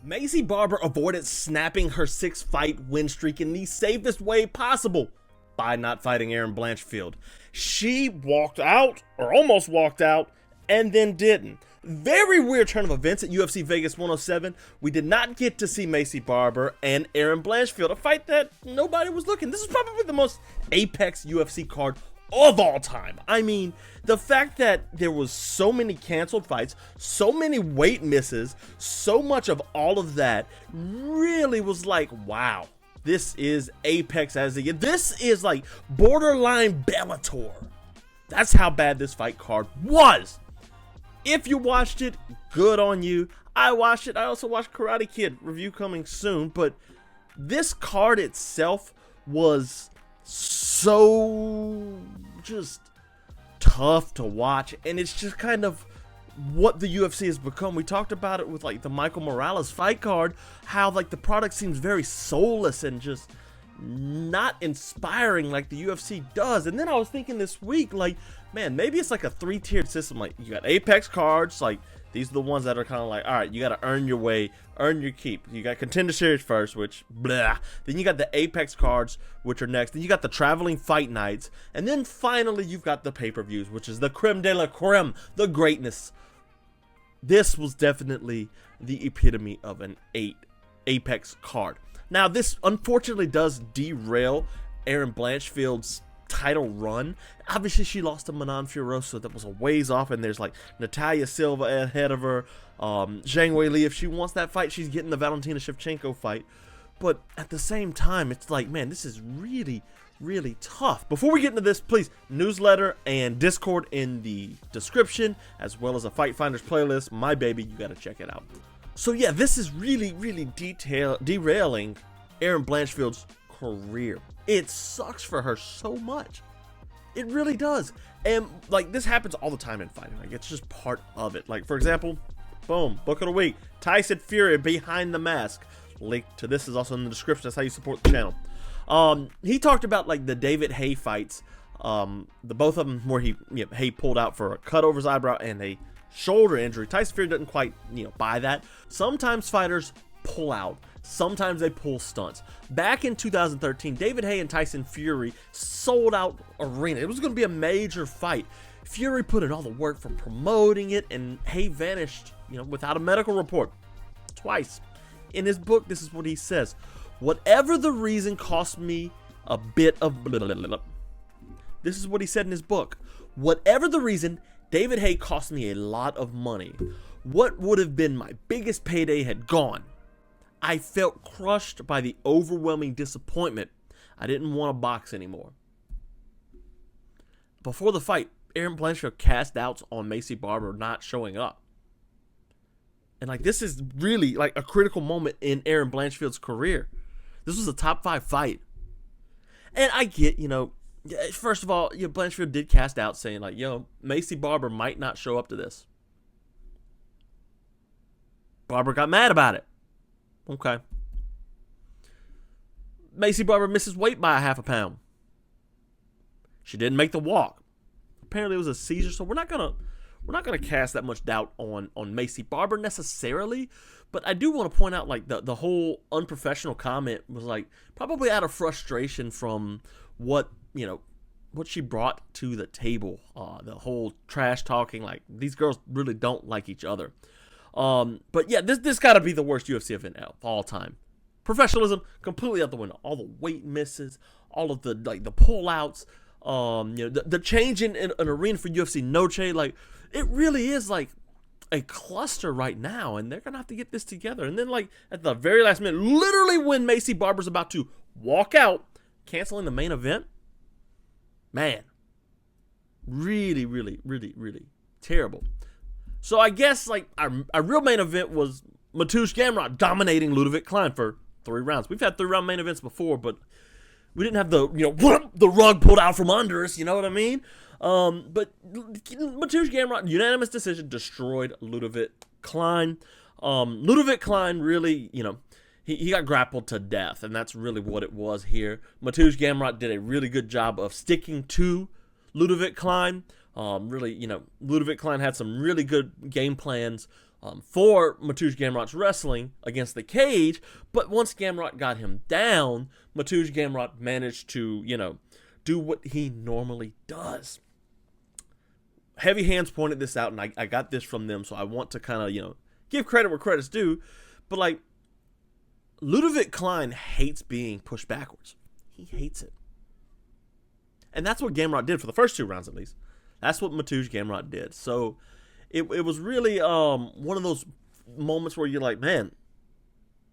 Maycee Barber avoided snapping her 6-fight win streak in the safest way possible by not fighting Erin Blanchfield. She walked out, or almost walked out, and then didn't. Very weird turn of events at UFC Vegas 107. We did not get to see Maycee Barber and Erin Blanchfield, a fight that nobody was looking. This is probably the most apex UFC card of all time. I mean, the fact that there was so many canceled fights, so many weight misses, so much of all of that really was like, wow, this is apex as they get. This is like borderline Bellator. That's how bad this fight card was. If you watched it, good on you. I watched it. I also watched Karate Kid, review coming soon, but this card itself was so just tough to watch, and it's just kind of what the UFC has become. We talked about it with like the Michael Morales fight card, how like the product seems very soulless and just not inspiring like the UFC does. And then I was thinking this week, like, man, maybe it's like a 3-tiered system. Like, you got Apex cards, like these are the ones that are kind of like, all right, you got to earn your way, earn your keep. You got Contender Series first, which blah. Then you got the Apex cards, which are next. Then you got the Traveling Fight Nights, and then finally you've got the pay-per-views, which is the creme de la creme, the greatness. This was definitely the epitome of an Apex card. Now, this unfortunately does derail Erin Blanchfield's title run. Obviously, she lost to Manon Fiorot, that was a ways off, and there's like Natalia Silva ahead of her, Zhang Weili. If she wants that fight, she's getting the Valentina Shevchenko fight. But at the same time, it's like, man, this is really, really tough. Before we get into this, please, newsletter and Discord in the description, as well as a Fight Finders playlist. My baby, you got to check it out. So yeah, this is really, really derailing Erin Blanchfield's career. It sucks for her so much. It really does. And like, this happens all the time in fighting. Like, it's just part of it. Like, for example, boom, book of the week, Tyson Fury, Behind the Mask. Link to this is also in the description. That's how you support the channel. He talked about like the David Haye fights, the both of them where Haye pulled out for a cut over his eyebrow and a shoulder injury. Tyson Fury doesn't quite buy that. Sometimes fighters pull out, sometimes they pull stunts. Back in 2013, David Haye and Tyson Fury sold out arena. It was going to be a major fight. Fury put in all the work for promoting it, and Haye vanished without a medical report twice. In his book, this is what he says: whatever the reason cost me a bit of blah, blah, blah, blah. This is what he said in his book. Whatever the reason, David Haye cost me a lot of money. What would have been my biggest payday had gone. I felt crushed by the overwhelming disappointment. I didn't want to box anymore. Before the fight, Erin Blanchfield cast doubts on Maycee Barber not showing up. And like, this is really like a critical moment in Erin Blanchfield's career. This was a top 5 fight. And I get, first of all, Blanchfield did cast out saying like, Maycee Barber might not show up to this. Barber got mad about it. Okay. Maycee Barber misses weight by a half a pound. She didn't make the walk. Apparently it was a seizure, so we're not gonna cast that much doubt on Maycee Barber necessarily. But I do want to point out like the whole unprofessional comment was like probably out of frustration from what she brought to the table. The whole trash talking, like these girls really don't like each other. But yeah, this got to be the worst UFC event of all time. Professionalism completely out the window. All the weight misses, all of the pullouts, the change in an arena for UFC Noche. Like, it really is like a cluster right now, and they're gonna have to get this together. And then like at the very last minute, literally when Maycee Barber's about to walk out, canceling the main event. Man, really, really, really, really terrible. So I guess like our real main event was Mateusz Gamrot dominating L'udovit Klein for 3 rounds. We've had 3-round main events before, but we didn't have the rug pulled out from under us. You know what I mean? But Mateusz Gamrot, unanimous decision, destroyed L'udovit Klein. L'udovit Klein really, he got grappled to death, and that's really what it was here. Mateusz Gamrot did a really good job of sticking to L'udovit Klein. Really, L'udovit Klein had some really good game plans for Mateusz Gamrot's wrestling against the cage. But once Gamrot got him down, Mateusz Gamrot managed to, do what he normally does. Heavy Hands pointed this out, and I got this from them, so I want to kind of, give credit where credit's due. But, like, L'udovit Klein hates being pushed backwards. He hates it. And that's what Gamrot did for the first 2 rounds, at least. That's what Mateusz Gamrot did. So it was really one of those moments where you're like, man,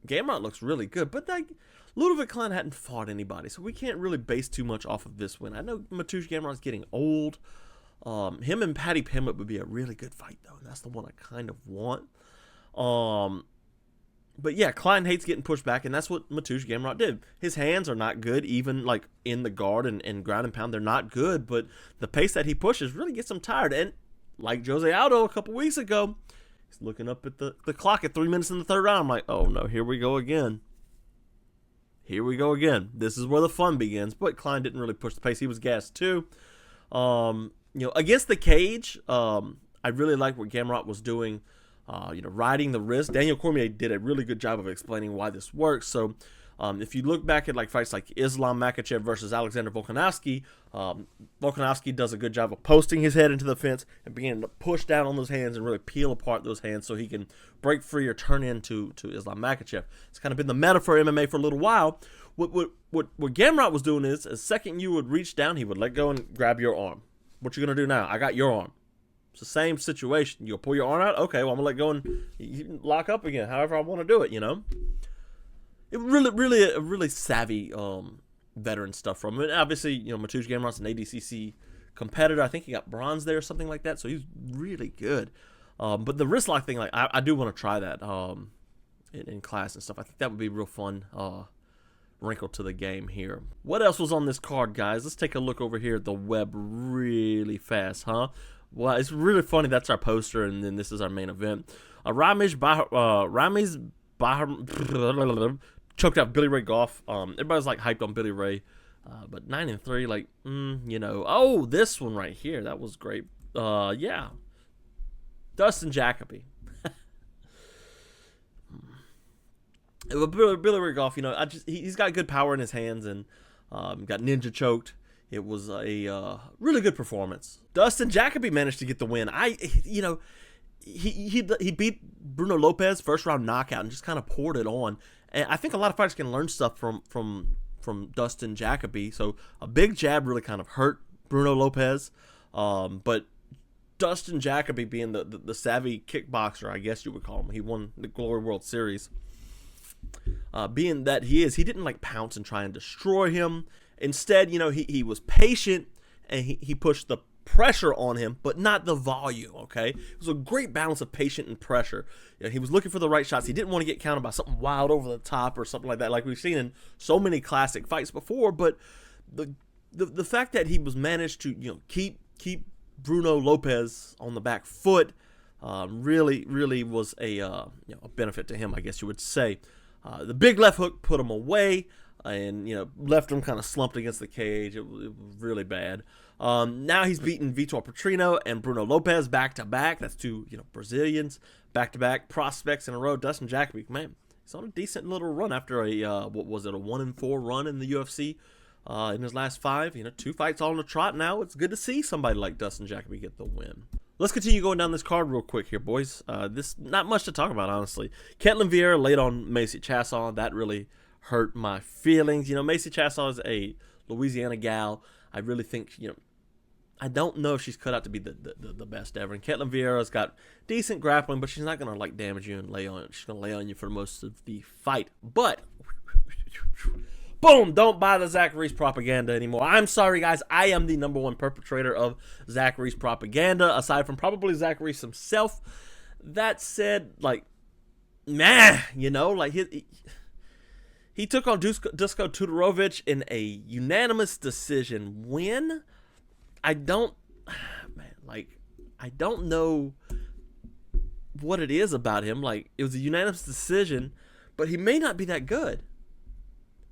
Gamrot looks really good. But like, L'udovit Klein hadn't fought anybody, so we can't really base too much off of this win. I know Mateusz Gamrot's getting old. Him and Paddy Pimblett would be a really good fight, though. And that's the one I kind of want. But yeah, Klein hates getting pushed back, and that's what Mateusz Gamrot did. His hands are not good, even like in the guard and ground and pound. They're not good, but the pace that he pushes really gets him tired. And like Jose Aldo a couple weeks ago, he's looking up at the clock at 3 minutes in the 3rd round. I'm like, oh no, here we go again. Here we go again. This is where the fun begins. But Klein didn't really push the pace. He was gassed too. Against the cage, I really like what Gamrot was doing. Riding the wrist. Daniel Cormier did a really good job of explaining why this works. So, if you look back at like fights like Islam Makhachev versus Alexander Volkanovski, Volkanovski does a good job of posting his head into the fence and beginning to push down on those hands and really peel apart those hands so he can break free or turn into Islam Makhachev. It's kind of been the meta for MMA for a little while. What Gamrot was doing is, the second you would reach down, he would let go and grab your arm. What you gonna do now? I got your arm. It's the same situation. You'll pull your arm out. Okay, well, I'm going to let go and you can lock up again, however I want to do it, It really savvy veteran stuff from him. And obviously, Mateusz Gamrot's an ADCC competitor. I think he got bronze there or something like that, so he's really good. But the wrist lock thing, like, I do want to try that in class and stuff. I think that would be a real fun wrinkle to the game here. What else was on this card, guys? Let's take a look over here at the web really fast, huh? Well, it's really funny. That's our poster, and then this is our main event. Ramiz Bahar choked out Billy Ray Goff. Everybody's like hyped on Billy Ray, but 9-3, like, Oh, this one right here, that was great. Yeah, Dustin Jacoby. Billy Ray Goff, he's got good power in his hands and got ninja choked. It was a really good performance. Dustin Jacoby managed to get the win. He beat Bruno Lopez first round knockout and just kind of poured it on. And I think a lot of fighters can learn stuff from Dustin Jacoby. So a big jab really kind of hurt Bruno Lopez. But Dustin Jacoby, being the savvy kickboxer, I guess you would call him, he won the Glory World Series. Being that he didn't like pounce and try and destroy him. Instead, he was patient and he pushed the pressure on him, but not the volume, okay? It was a great balance of patient and pressure. He was looking for the right shots. He didn't want to get countered by something wild over the top or something like that, like we've seen in so many classic fights before. But the fact that he was managed to, keep Bruno Lopez on the back foot really was a benefit to him, I guess you would say. The big left hook put him away. And, left him kind of slumped against the cage. It was really bad. Now he's beaten Vitor Petrino and Bruno Lopez back-to-back. That's 2, Brazilians back-to-back prospects in a row. Dustin Jacoby, man, he's on a decent little run after a 1-4 run in the UFC in his last 5. 2 fights all in a trot now. It's good to see somebody like Dustin Jacoby get the win. Let's continue going down this card real quick here, boys. This not much to talk about, honestly. Ketlin Vieira laid on Maycee Chassaw. That really hurt my feelings. Maycee Chassaw is a Louisiana gal. I really think, I don't know if she's cut out to be the best ever. And Ketlin Vieira's got decent grappling, but she's not going to, like, damage you and lay on. She's going to lay on you for most of the fight. But, boom, don't buy the Zach Reese propaganda anymore. I'm sorry, guys. I am the #1 perpetrator of Zach Reese propaganda, aside from probably Zach Reese himself. That said, like, he took on Dusko Tudorovic in a unanimous decision win. I don't know what it is about him. Like, it was a unanimous decision, but he may not be that good.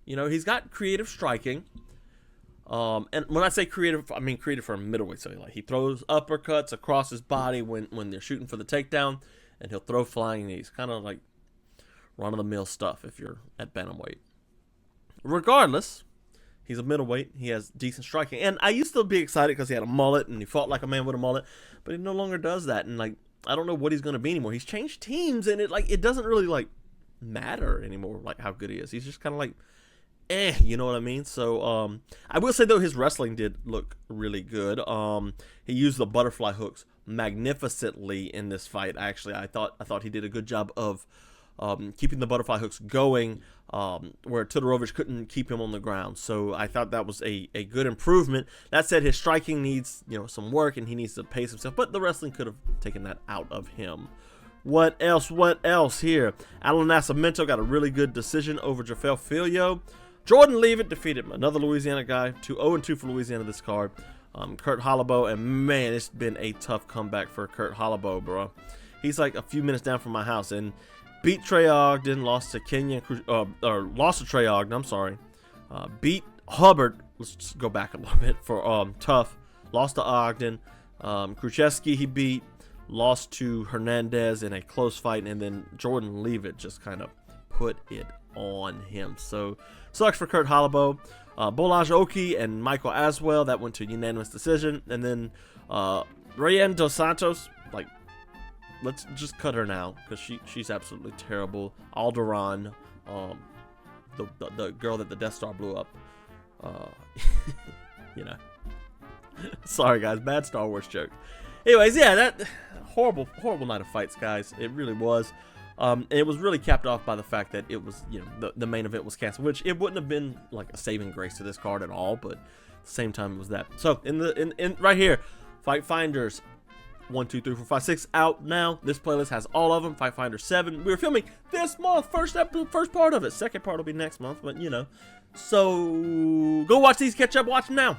He's got creative striking. And when I say creative, I mean creative for a middleweight. So, like, he throws uppercuts across his body when they're shooting for the takedown. and he'll throw flying knees. Kind of like run-of-the-mill stuff if you're at bantamweight. Regardless, he's a middleweight. He has decent striking. And I used to be excited because he had a mullet and he fought like a man with a mullet. But he no longer does that. And, like, I don't know what he's going to be anymore. He's changed teams, and it doesn't really, like, matter anymore, like, how good he is. He's just kind of like, you know what I mean? So, I will say, though, his wrestling did look really good. He used the butterfly hooks magnificently in this fight, actually. I thought he did a good job of keeping the butterfly hooks going, where Todorovic couldn't keep him on the ground. So I thought that was a good improvement. That said, his striking needs, you know, some work, and he needs to pace himself, but the wrestling could have taken that out of him. What else here? Alan Nascimento got a really good decision over Jafel Filio. Jordan Leavitt defeated another Louisiana guy. 0-2 for Louisiana this card. Kurt Holloway, and man, it's been a tough comeback for Kurt Holloway, bro. He's like a few minutes down from my house, and beat Trey Ogden, lost to lost to Trey Ogden, I'm sorry. Beat Hubbard, let's just go back a little bit, for Tough. Lost to Ogden. Krzyzewski he beat, lost to Hernandez in a close fight, and then Jordan Leavitt just kind of put it on him. So, sucks for Kurt Holloway. Bolaj Oki and Michael Aswell, that went to unanimous decision. And then Rayen Dos Santos, like, let's just cut her now because she's absolutely terrible. Alderaan, the girl that the Death Star blew up. You know. Sorry, guys. Bad Star Wars joke. Anyways, yeah, that horrible night of fights, guys. It really was. And it was really capped off by the fact that it was, you know, the main event was canceled, which it wouldn't have been like a saving grace to this card at all, but at the same time it was that. So in right here, Fight Finders 1, 2, 3, 4, 5, 6 out now. This playlist has all of them. Fight Finder 7. We were filming this month, first part of it. Second part will be next month, but you know. So go watch these, catch up, watch them now.